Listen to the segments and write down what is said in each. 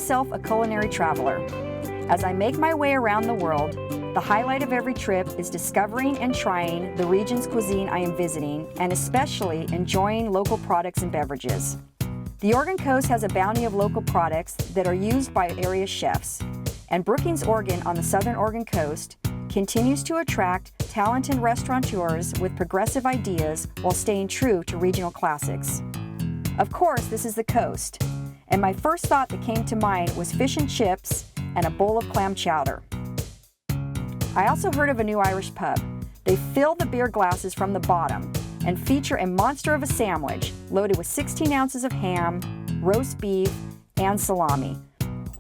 myself a culinary traveler. As I make my way around the world, the highlight of every trip is discovering and trying the region's cuisine I am visiting, and especially enjoying local products and beverages. The Oregon Coast has a bounty of local products that are used by area chefs, and Brookings, Oregon on the southern Oregon coast continues to attract talented restaurateurs with progressive ideas while staying true to regional classics. Of course, this is the coast, and my first thought that came to mind was fish and chips and a bowl of clam chowder. I also heard of a new Irish pub. They fill the beer glasses from the bottom and feature a monster of a sandwich loaded with 16 ounces of ham, roast beef, and salami.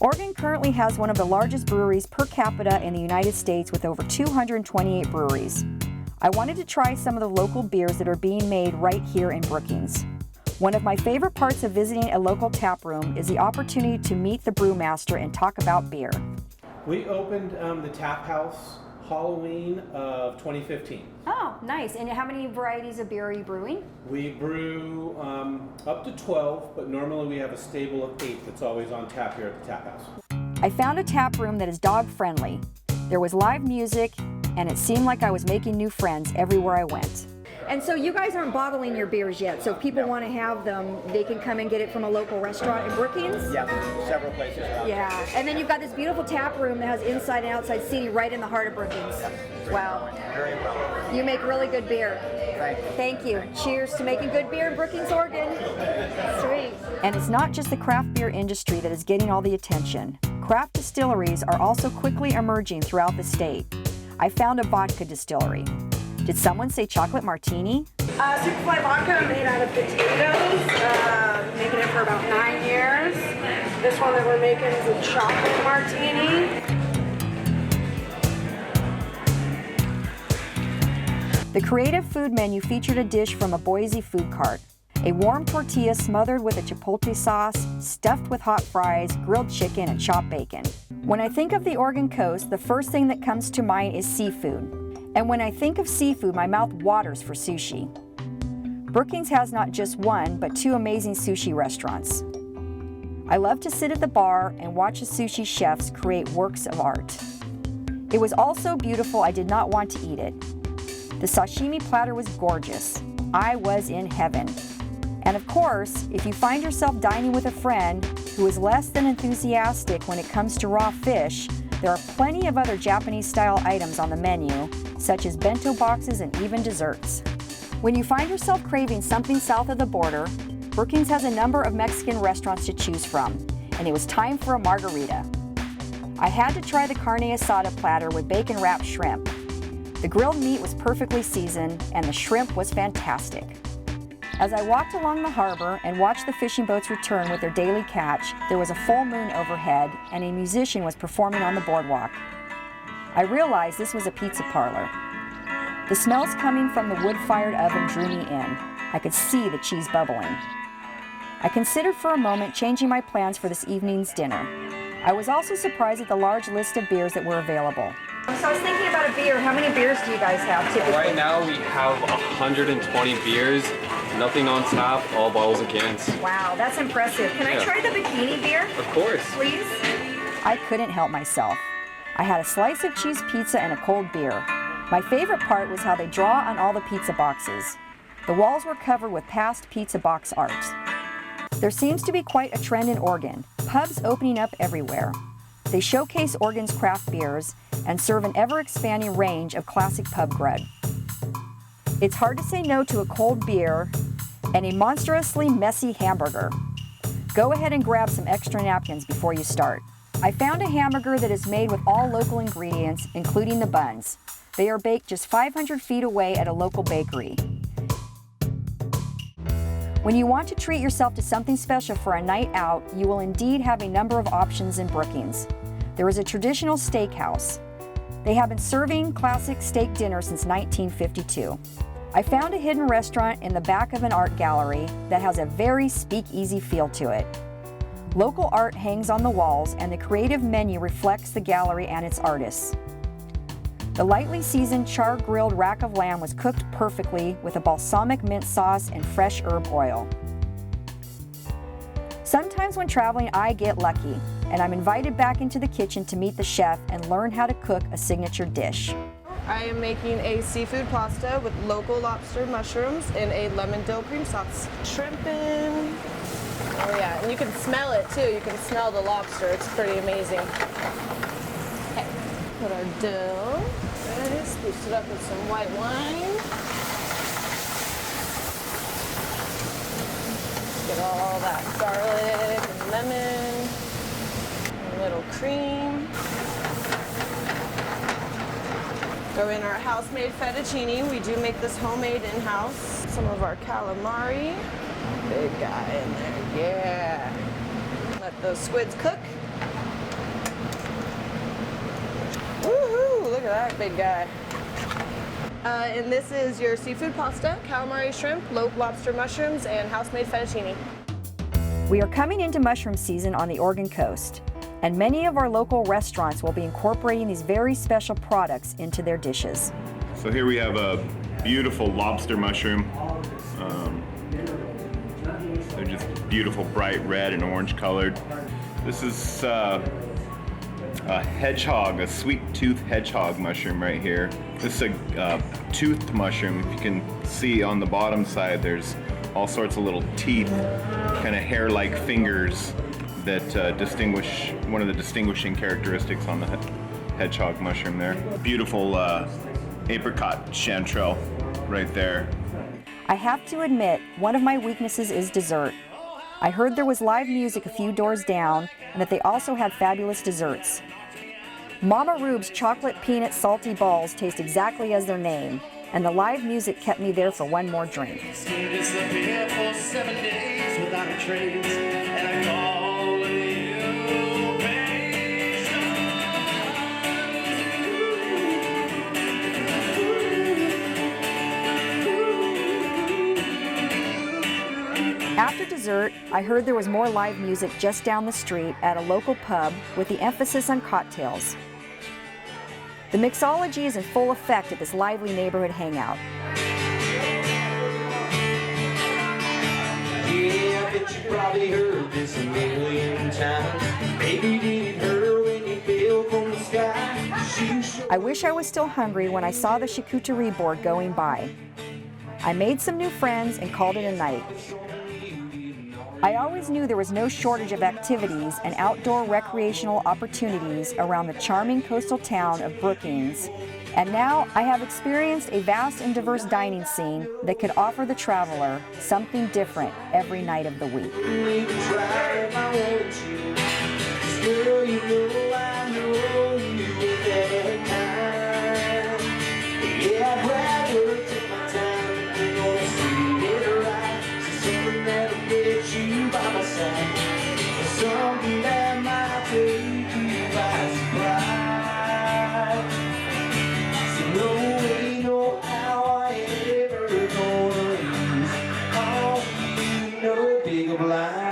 Oregon currently has one of the largest breweries per capita in the United States with over 228 breweries. I wanted to try some of the local beers that are being made right here in Brookings. One of my favorite parts of visiting a local tap room is the opportunity to meet the brewmaster and talk about beer. We opened the tap house Halloween of 2015. Oh, nice. And how many varieties of beer are you brewing? We brew up to 12, but normally we have a stable of 8 that's always on tap here at the tap house. I found a tap room that is dog friendly. There was live music, and it seemed like I was making new friends everywhere I went. And so you guys aren't bottling your beers yet, so if people want to have them, they can come and get it from a local restaurant in Brookings? Yeah, several places around. Yeah, and then you've got this beautiful tap room that has inside and outside seating right in the heart of Brookings. Wow. Very well. You make really good beer. Thank you. Thank you. Cheers to making good beer in Brookings, Oregon. Sweet. And it's not just the craft beer industry that is getting all the attention. Craft distilleries are also quickly emerging throughout the state. I found a vodka distillery. Did someone say chocolate martini? Superfly vodka made out of potatoes, making it for about 9 years. This one that we're making is a chocolate martini. The creative food menu featured a dish from a Boise food cart. A warm tortilla smothered with a chipotle sauce, stuffed with hot fries, grilled chicken, and chopped bacon. When I think of the Oregon coast, the first thing that comes to mind is seafood. And when I think of seafood, my mouth waters for sushi. Brookings has not just one, but 2 amazing sushi restaurants. I love to sit at the bar and watch the sushi chefs create works of art. It was all so beautiful I did not want to eat it. The sashimi platter was gorgeous. I was in heaven. And of course, if you find yourself dining with a friend who is less than enthusiastic when it comes to raw fish, there are plenty of other Japanese-style items on the menu, such as bento boxes and even desserts. When you find yourself craving something south of the border, Brookings has a number of Mexican restaurants to choose from, and it was time for a margarita. I had to try the carne asada platter with bacon-wrapped shrimp. The grilled meat was perfectly seasoned, and the shrimp was fantastic. As I walked along the harbor and watched the fishing boats return with their daily catch, there was a full moon overhead and a musician was performing on the boardwalk. I realized this was a pizza parlor. The smells coming from the wood-fired oven drew me in. I could see the cheese bubbling. I considered for a moment changing my plans for this evening's dinner. I was also surprised at the large list of beers that were available. So I was thinking about a beer. How many beers do you guys have typically? Right now we have 120 beers, nothing on tap, all bottles and cans. Wow, that's impressive. Can I try the bikini beer? Of course. Please? I couldn't help myself. I had a slice of cheese pizza and a cold beer. My favorite part was how they draw on all the pizza boxes. The walls were covered with past pizza box art. There seems to be quite a trend in Oregon, pubs opening up everywhere. They showcase Oregon's craft beers and serve an ever-expanding range of classic pub grub. It's hard to say no to a cold beer and a monstrously messy hamburger. Go ahead and grab some extra napkins before you start. I found a hamburger that is made with all local ingredients, including the buns. They are baked just 500 feet away at a local bakery. When you want to treat yourself to something special for a night out, you will indeed have a number of options in Brookings. There is a traditional steakhouse. They have been serving classic steak dinner since 1952. I found a hidden restaurant in the back of an art gallery that has a very speakeasy feel to it. Local art hangs on the walls and the creative menu reflects the gallery and its artists. The lightly seasoned char-grilled rack of lamb was cooked perfectly with a balsamic mint sauce and fresh herb oil. Sometimes when traveling, I get lucky, and I'm invited back into the kitchen to meet the chef and learn how to cook a signature dish. I am making a seafood pasta with local lobster mushrooms in a lemon dill cream sauce. Shrimp in. Oh yeah, and you can smell it too. You can smell the lobster. It's pretty amazing. Okay, put our dill. Ready, spruce it up with some white wine. Get all that garlic and lemon. A little cream. Throw in our house-made fettuccine. We do make this homemade in-house. Some of our calamari. Big guy in there, yeah. Let those squids cook. Woohoo, look at that big guy. And this is your seafood pasta, calamari shrimp, lobster mushrooms, and house-made fettuccine. We are coming into mushroom season on the Oregon coast, and many of our local restaurants will be incorporating these very special products into their dishes. So here we have a beautiful lobster mushroom. They're just beautiful, bright red and orange colored. This is a hedgehog, a sweet tooth hedgehog mushroom right here. This is a toothed mushroom. If you can see on the bottom side, there's all sorts of little teeth, kind of hair-like fingers that distinguish, one of the distinguishing characteristics on the hedgehog mushroom there. Beautiful apricot chanterelle right there. I have to admit, one of my weaknesses is dessert. I heard there was live music a few doors down and that they also had fabulous desserts. Mama Rube's chocolate peanut salty balls taste exactly as their name, and the live music kept me there for one more drink. After dessert, I heard there was more live music just down the street at a local pub with the emphasis on cocktails. The mixology is in full effect at this lively neighborhood hangout. Yeah, I bet you probably heard this a million times. Baby, did it hurt when you fell from the sky? I wish I was still hungry when I saw the charcuterie board going by. I made some new friends and called it a night. I always knew there was no shortage of activities and outdoor recreational opportunities around the charming coastal town of Brookings, and now I have experienced a vast and diverse dining scene that could offer the traveler something different every night of the week. Something that might take you by surprise. So no way, no how I ever gonna lose all you know, big blind.